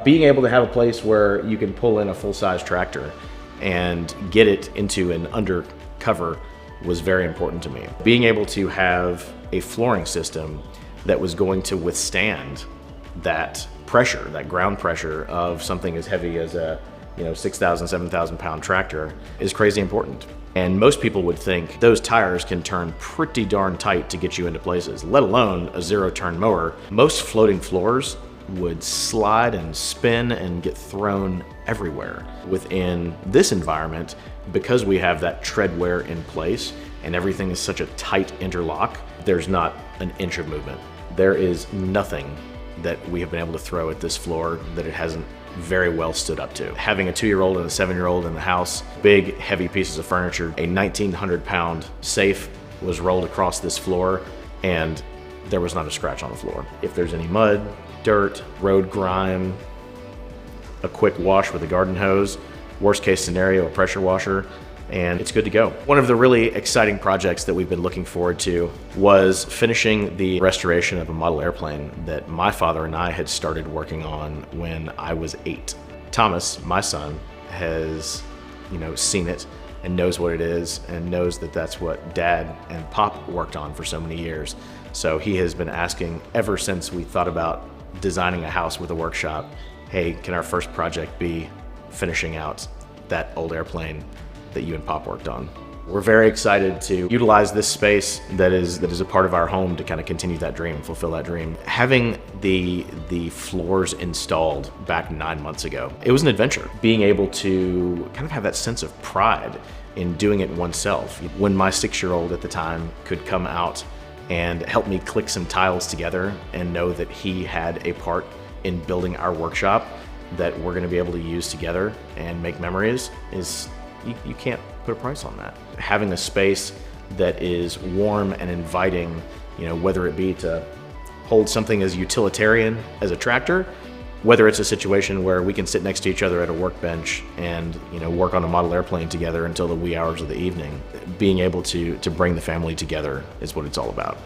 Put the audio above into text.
Being able to have a place where you can pull in a full-size tractor and get it into an undercover was very important to me. Being able to have a flooring system that was going to withstand that pressure, that ground pressure of something as heavy as a 6,000, 7,000 pound tractor is crazy important. And most people would think those tires can turn pretty darn tight to get you into places, let alone a zero-turn mower. Most floating floors would slide and spin and get thrown everywhere. Within this environment, because we have that tread wear in place and everything is such a tight interlock, there's not an inch of movement. There is nothing that we have been able to throw at this floor that it hasn't very well stood up to. Having a 2-year-old and a 7-year-old in the house, big, heavy pieces of furniture, a 1,900-pound safe was rolled across this floor, and there was not a scratch on the floor. If there's any mud, dirt, road grime, a quick wash with a garden hose, worst case scenario, a pressure washer, and it's good to go. One of the really exciting projects that we've been looking forward to was finishing the restoration of a model airplane that my father and I had started working on when I was 8. Thomas, my son, has seen it and knows what it is and knows that that's what Dad and Pop worked on for so many years. So he has been asking ever since we thought about designing a house with a workshop, hey, can our first project be finishing out that old airplane that you and Pop worked on? We're very excited to utilize this space that is a part of our home to kind of continue that dream, fulfill that dream. Having the floors installed back 9 months ago, it was an adventure. Being able to kind of have that sense of pride in doing it oneself. When my 6-year-old at the time could come out and help me click some tiles together and know that he had a part in building our workshop that we're going to be able to use together and make memories, is you can't put a price on that. Having a space that is warm and inviting, whether it be to hold something as utilitarian as a tractor, whether it's a situation where we can sit next to each other at a workbench and work on a model airplane together until the wee hours of the evening. Being able to bring the family together is what it's all about.